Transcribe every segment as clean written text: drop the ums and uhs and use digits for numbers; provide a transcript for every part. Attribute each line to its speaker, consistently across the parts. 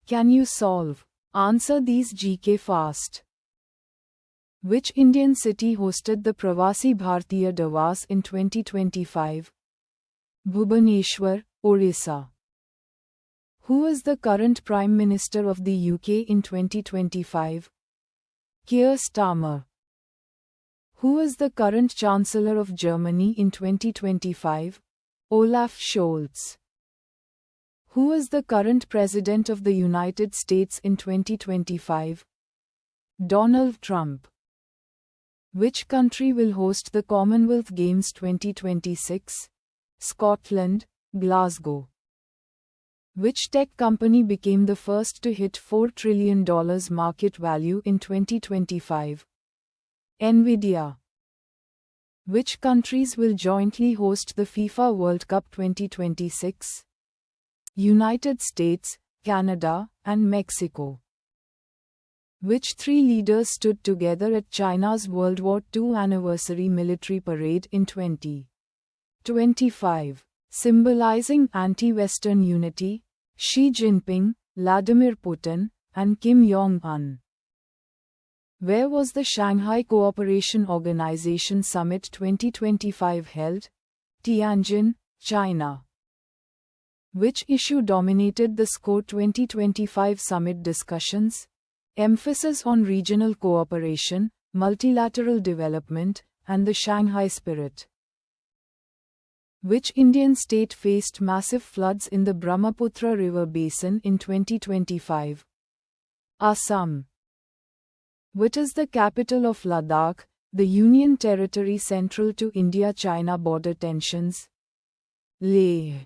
Speaker 1: Can you solve? Answer these GK fast. Which Indian city hosted the Pravasi Bhartiya Divas in 2025? Bhubaneswar, Orissa. Who is the current Prime Minister of the UK in 2025? Keir Starmer. Who is the current Chancellor of Germany in 2025? Olaf Scholz. Who is the current President of the United States in 2025? Donald Trump. Which country will host the Commonwealth Games 2026? Scotland, Glasgow. Which tech company became the first to hit $4 trillion market value in 2025? Nvidia. Which countries will jointly host the FIFA World Cup 2026? United States, Canada, and Mexico. Which three leaders stood together at China's World War II anniversary military parade in 2025, symbolizing anti-Western unity? Xi Jinping, Vladimir Putin, and Kim Jong-un. Where was the Shanghai Cooperation Organization Summit 2025 held? Tianjin, China. Which issue dominated the SCO 2025 summit discussions? Emphasis on regional cooperation, multilateral development, and the Shanghai spirit. Which Indian state faced massive floods in the Brahmaputra River basin in 2025? Assam. What is the capital of Ladakh, the Union Territory central to India-China border tensions? Leh.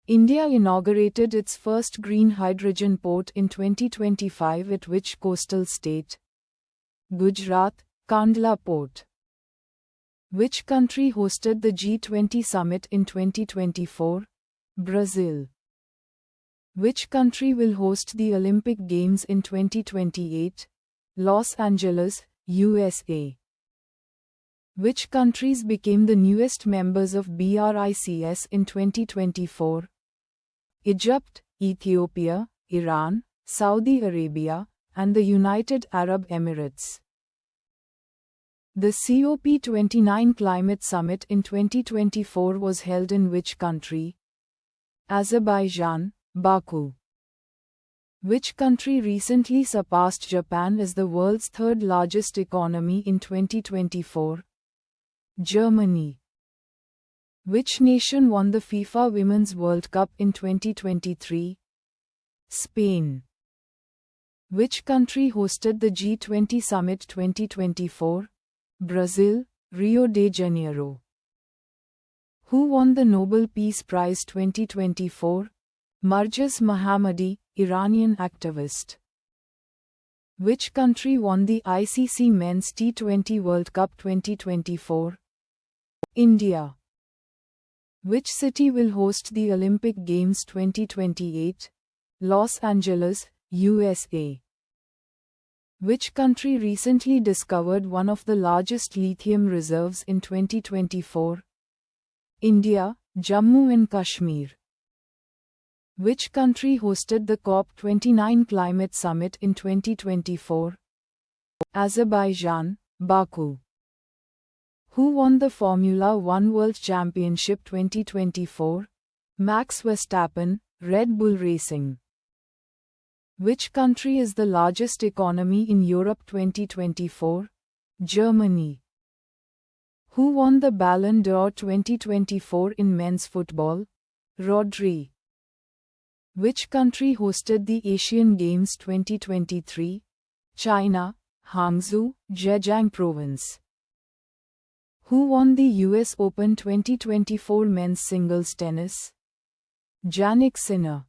Speaker 1: India inaugurated its first green hydrogen port in 2025 at which coastal state? Gujarat, Kandla Port. Which country hosted the G20 summit in 2024? Brazil. Which country will host the Olympic Games in 2028? Los Angeles, USA. Which countries became the newest members of BRICS in 2024? Egypt, Ethiopia, Iran, Saudi Arabia, and the United Arab Emirates. The COP29 Climate Summit in 2024 was held in which country? Azerbaijan, Baku. Which country recently surpassed Japan as the world's third largest economy in 2024? Germany. Which nation won the FIFA Women's World Cup in 2023? Spain. Which country hosted the G20 Summit 2024? Brazil, Rio de Janeiro. Who won the Nobel Peace Prize 2024? Marjaz Mohammadi, Iranian activist. Which country won the ICC Men's T20 World Cup 2024? India. Which city will host the Olympic Games 2028? Los Angeles, USA. Which country recently discovered one of the largest lithium reserves in 2024? India, Jammu and Kashmir. Which country hosted the COP29 Climate Summit in 2024? Azerbaijan, Baku. Who won the Formula One World Championship 2024? Max Verstappen, Red Bull Racing. Which country is the largest economy in Europe 2024? Germany. Who won the Ballon d'Or 2024 in men's football? Rodri. Which country hosted the Asian Games 2023? China, Hangzhou, Zhejiang Province. Who won the US Open 2024 men's singles tennis? Jannik Sinner.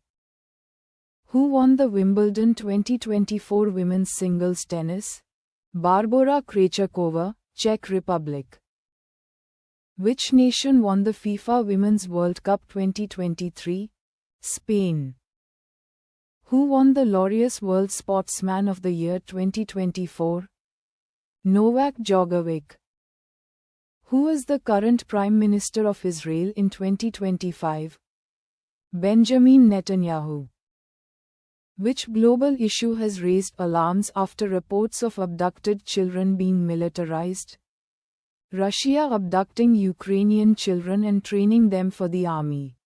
Speaker 1: Who won the Wimbledon 2024 women's singles tennis? Barbora Krejcikova, Czech Republic. Which nation won the FIFA Women's World Cup 2023? Spain. Who won the Laureus World Sportsman of the Year 2024? Novak Djokovic. Who is the current Prime Minister of Israel in 2025? Benjamin Netanyahu. Which global issue has raised alarms after reports of abducted children being militarized? Russia abducting Ukrainian children and training them for the army.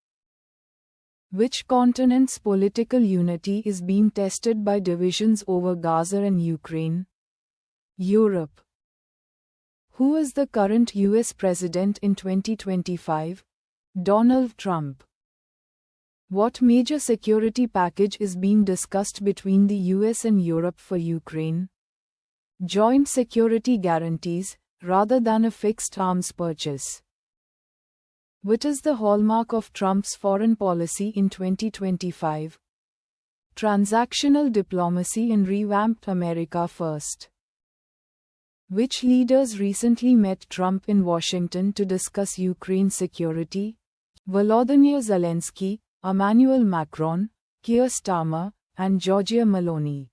Speaker 1: Which continent's political unity is being tested by divisions over Gaza and Ukraine? Europe. Who is the current US President in 2025? Donald Trump. What major security package is being discussed between the US and Europe for Ukraine? Joint security guarantees, rather than a fixed arms purchase. What is the hallmark of Trump's foreign policy in 2025? Transactional diplomacy and revamped America First. Which leaders recently met Trump in Washington to discuss Ukraine security? Volodymyr Zelensky, Emmanuel Macron, Keir Starmer, and Giorgia Meloni.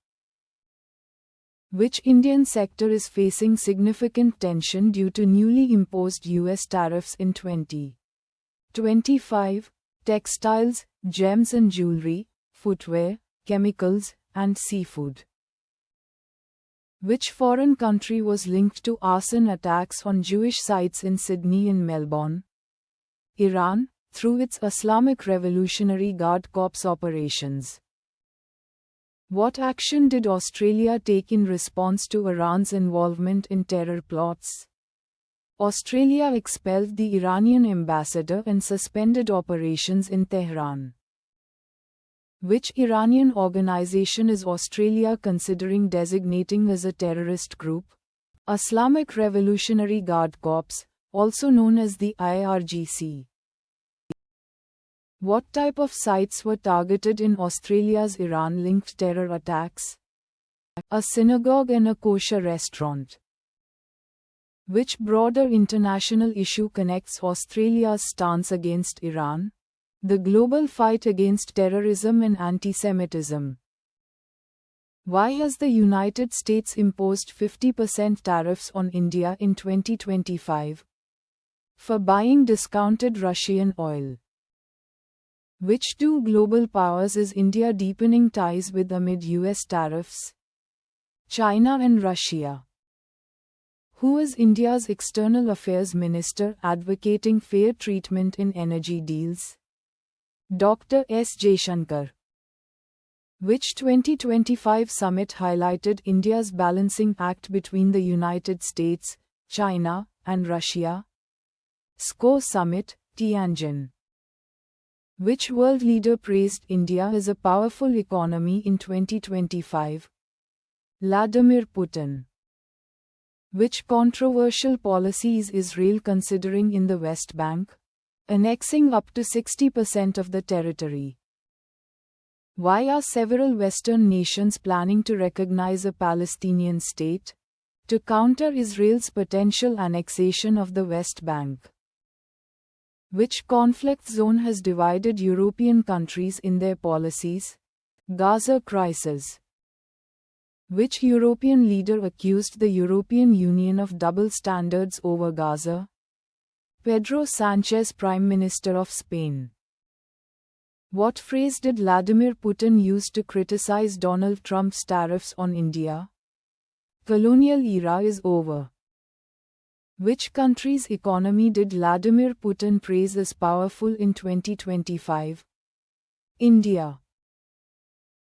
Speaker 1: Which Indian sector is facing significant tension due to newly imposed US tariffs in 2025? Textiles, gems and jewelry, footwear, chemicals, and seafood. Which foreign country was linked to arson attacks on Jewish sites in Sydney and Melbourne? Iran, through its Islamic Revolutionary Guard Corps operations. What action did Australia take in response to Iran's involvement in terror plots? Australia expelled the Iranian ambassador and suspended operations in Tehran. Which Iranian organization is Australia considering designating as a terrorist group? Islamic Revolutionary Guard Corps, also known as the IRGC. What type of sites were targeted in Australia's Iran-linked terror attacks? A synagogue and a kosher restaurant. Which broader international issue connects Australia's stance against Iran? The global fight against terrorism and anti-Semitism. Why has the United States imposed 50% tariffs on India in 2025? For buying discounted Russian oil. Which two global powers is India deepening ties with amid US tariffs? China and Russia. Who is India's External Affairs Minister advocating fair treatment in energy deals? Dr. S. Jaishankar. Which 2025 summit highlighted India's balancing act between the United States, China, and Russia? SCO Summit, Tianjin. Which world leader praised India as a powerful economy in 2025? Vladimir Putin. Which controversial policy is Israel considering in the West Bank? Annexing up to 60% of the territory. Why are several Western nations planning to recognize a Palestinian state? To counter Israel's potential annexation of the West Bank. Which conflict zone has divided European countries in their policies? Gaza crisis. Which European leader accused the European Union of double standards over Gaza? Pedro Sanchez, Prime Minister of Spain. What phrase did Vladimir Putin use to criticize Donald Trump's tariffs on India? Colonial era is over. Which country's economy did Vladimir Putin praise as powerful in 2025? India.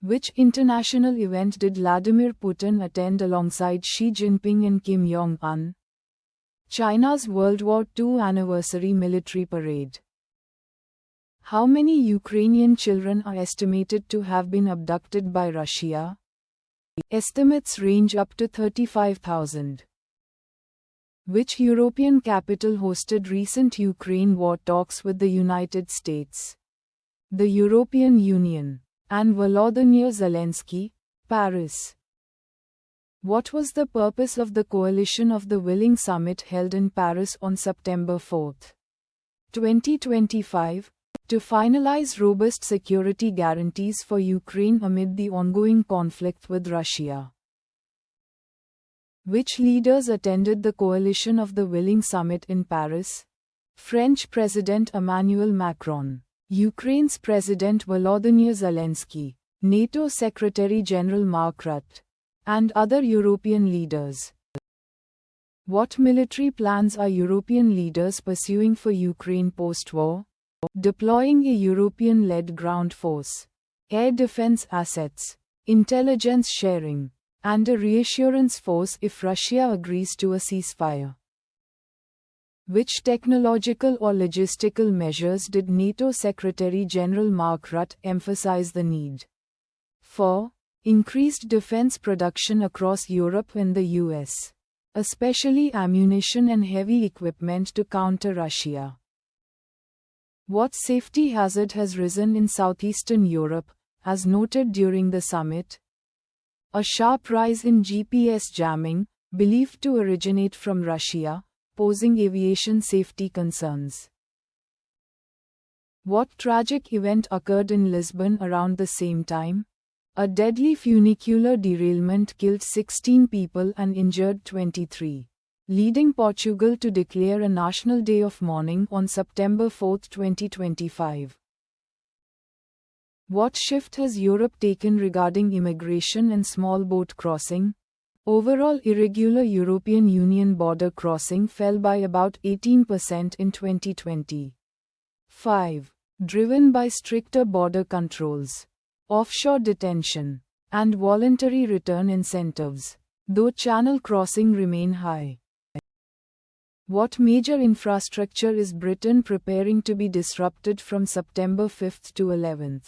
Speaker 1: Which international event did Vladimir Putin attend alongside Xi Jinping and Kim Jong-un? China's World War II anniversary military parade. How many Ukrainian children are estimated to have been abducted by Russia? Estimates range up to 35,000. Which European capital hosted recent Ukraine war talks with the United States? The European Union. And Volodymyr Zelensky, Paris. What was the purpose of the Coalition of the Willing Summit held in Paris on September 4, 2025? To finalize robust security guarantees for Ukraine amid the ongoing conflict with Russia. Which leaders attended the Coalition of the Willing Summit in Paris? French President Emmanuel Macron, Ukraine's President Volodymyr Zelensky, NATO Secretary-General Mark Rutte, and other European leaders. What military plans are European leaders pursuing for Ukraine post-war? Deploying a European-led ground force, air defense assets, intelligence sharing, and a reassurance force if Russia agrees to a ceasefire. Which technological or logistical measures did NATO Secretary-General Mark Rutte emphasize the need for? Increased defense production across Europe and the US, especially ammunition and heavy equipment to counter Russia. What safety hazard has risen in southeastern Europe, as noted during the summit? A sharp rise in GPS jamming, believed to originate from Russia, posing aviation safety concerns. What tragic event occurred in Lisbon around the same time? A deadly funicular derailment killed 16 people and injured 23, leading Portugal to declare a national day of mourning on September 4, 2025. What shift has Europe taken regarding immigration and small boat crossing? Overall irregular European Union border crossing fell by about 18% in 2020. 5. Driven by stricter border controls, offshore detention, and voluntary return incentives, though channel crossing remain high. What major infrastructure is Britain preparing to be disrupted from September 5 to 11,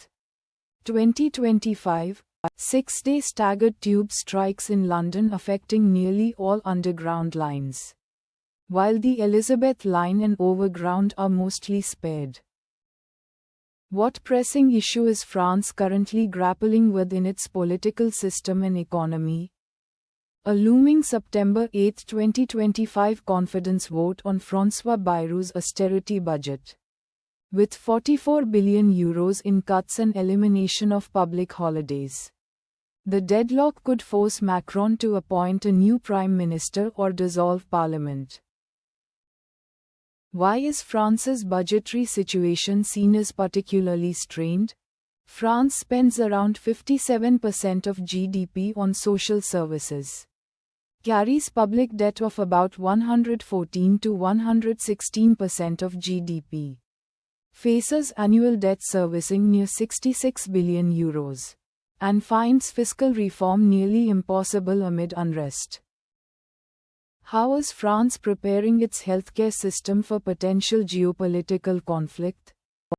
Speaker 1: 2025? 6-day staggered tube strikes in London affecting nearly all underground lines, while the Elizabeth line and Overground are mostly spared. What pressing issue is France currently grappling with in its political system and economy? A looming September 8, 2025 confidence vote on François Bayrou's austerity budget, with 44 billion euros in cuts and elimination of public holidays. The deadlock could force Macron to appoint a new prime minister or dissolve parliament. Why is France's budgetary situation seen as particularly strained? France spends around 57% of GDP on social services, carries public debt of about 114 to 116% of GDP, faces annual debt servicing near 66 billion euros, and finds fiscal reform nearly impossible amid unrest. How is France preparing its healthcare system for potential geopolitical conflict?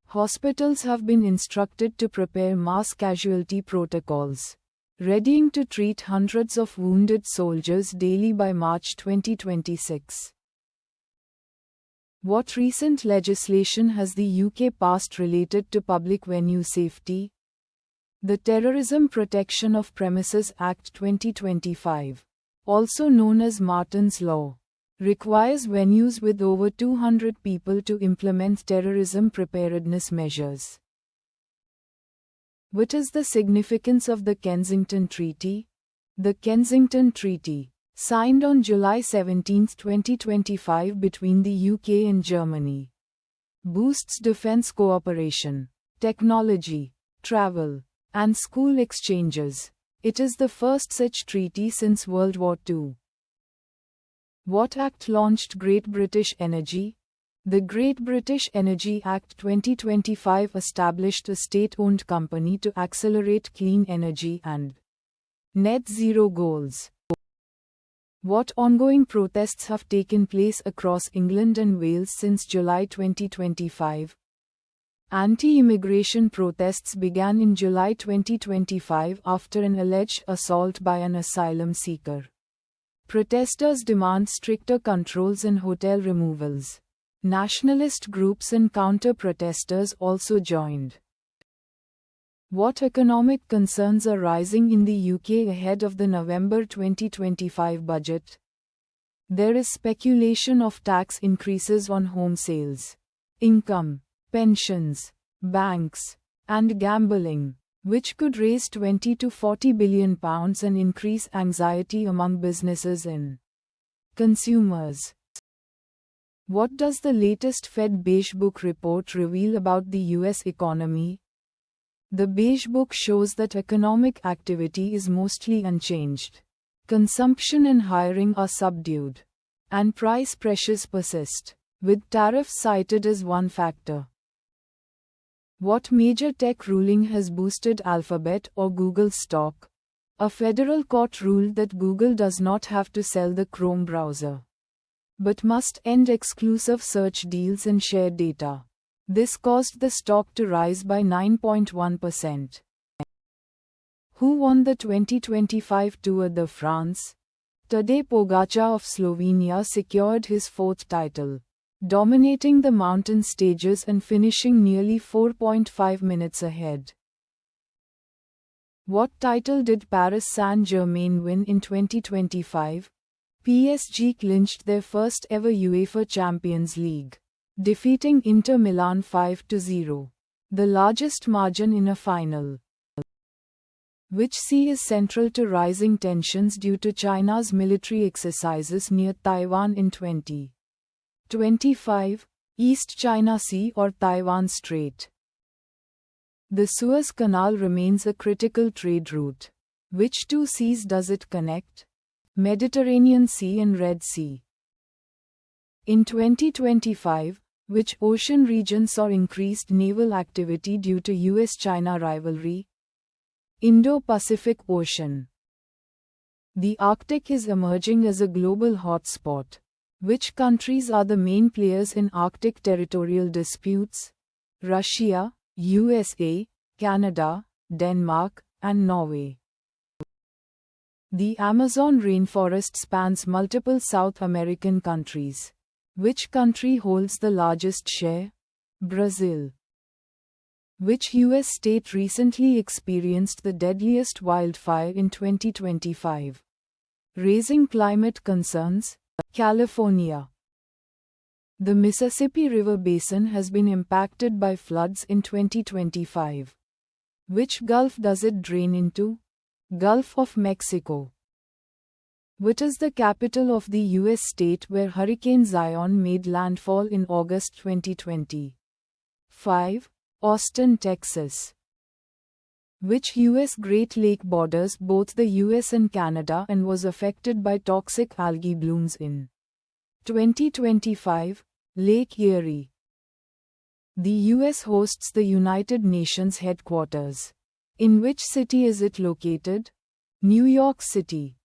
Speaker 1: Hospitals have been instructed to prepare mass casualty protocols, readying to treat hundreds of wounded soldiers daily by March 2026. What recent legislation has the UK passed related to public venue safety? The Terrorism Protection of Premises Act 2025, also known as Martin's Law, requires venues with over 200 people to implement terrorism preparedness measures. What is the significance of the Kensington Treaty? The Kensington Treaty, signed on July 17, 2025 between the UK and Germany, boosts defense cooperation, technology, travel, and school exchanges. It is the first such treaty since World War II. What Act launched Great British Energy? The Great British Energy Act 2025 established a state-owned company to accelerate clean energy and net zero goals. What ongoing protests have taken place across England and Wales since July 2025? Anti-immigration protests began in July 2025 after an alleged assault by an asylum seeker. Protesters demand stricter controls and hotel removals. Nationalist groups and counter-protesters also joined. What economic concerns are rising in the UK ahead of the November 2025 budget? There is speculation of tax increases on home sales, income, pensions, banks, and gambling, which could raise £20 to £40 billion and increase anxiety among businesses and consumers. What does the latest Fed Beige Book report reveal about the US economy? The Beige Book shows that economic activity is mostly unchanged. Consumption and hiring are subdued. And price pressures persist, with tariffs cited as one factor. What major tech ruling has boosted Alphabet or Google stock? A federal court ruled that Google does not have to sell the Chrome browser, but must end exclusive search deals and share data. This caused the stock to rise by 9.1%. Who won the 2025 Tour de France? Tadej Pogačar of Slovenia secured his fourth title, dominating the mountain stages and finishing nearly 4.5 minutes ahead. What title did Paris Saint-Germain win in 2025? PSG clinched their first ever UEFA Champions League, defeating Inter Milan 5-0, the largest margin in a final. Which sea is central to rising tensions due to China's military exercises near Taiwan in 2025? East China Sea or Taiwan Strait? The Suez Canal remains a critical trade route. Which two seas does it connect? Mediterranean Sea and Red Sea. In 2025, which ocean region saw increased naval activity due to US-China rivalry? Indo-Pacific Ocean. The Arctic is emerging as a global hotspot. Which countries are the main players in Arctic territorial disputes? Russia, USA, Canada, Denmark, and Norway. The Amazon rainforest spans multiple South American countries. Which country holds the largest share? Brazil. Which US state recently experienced the deadliest wildfire in 2025, raising climate concerns? California. The Mississippi River Basin has been impacted by floods in 2025. Which Gulf does it drain into? Gulf of Mexico. What is the capital of the US state where Hurricane Zion made landfall in August 2025? Austin, Texas. Which US Great Lake borders both the US and Canada and was affected by toxic algae blooms in 2025? Lake Erie. The US hosts the United Nations headquarters. In which city is it located? New York City.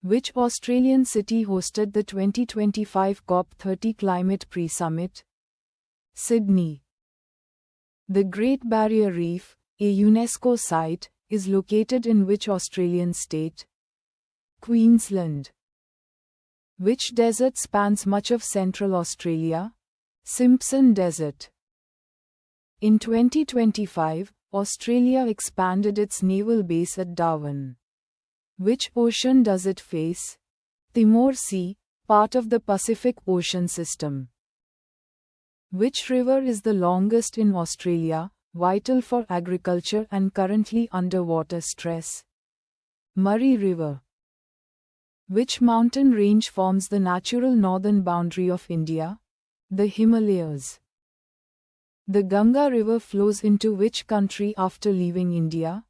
Speaker 1: Which Australian city hosted the 2025 COP30 Climate Pre-Summit? Sydney. The Great Barrier Reef, a UNESCO site, is located in which Australian state? Queensland. Which desert spans much of Central Australia? Simpson Desert. In 2025, Australia expanded its naval base at Darwin. Which ocean does it face? Timor Sea, part of the Pacific Ocean system. Which river is the longest in Australia, vital for agriculture and currently under water stress? Murray River. Which mountain range forms the natural northern boundary of India? The Himalayas. The Ganga River flows into which country after leaving India?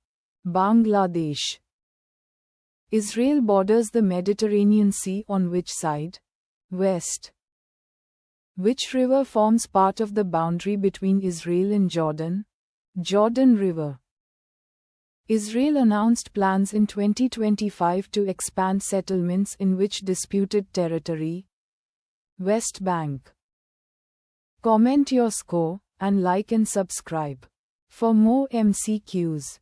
Speaker 1: Bangladesh. Israel borders the Mediterranean Sea on which side? West. Which river forms part of the boundary between Israel and Jordan? Jordan River. Israel announced plans in 2025 to expand settlements in which disputed territory? West Bank. Comment your score, and like and subscribe. For more MCQs.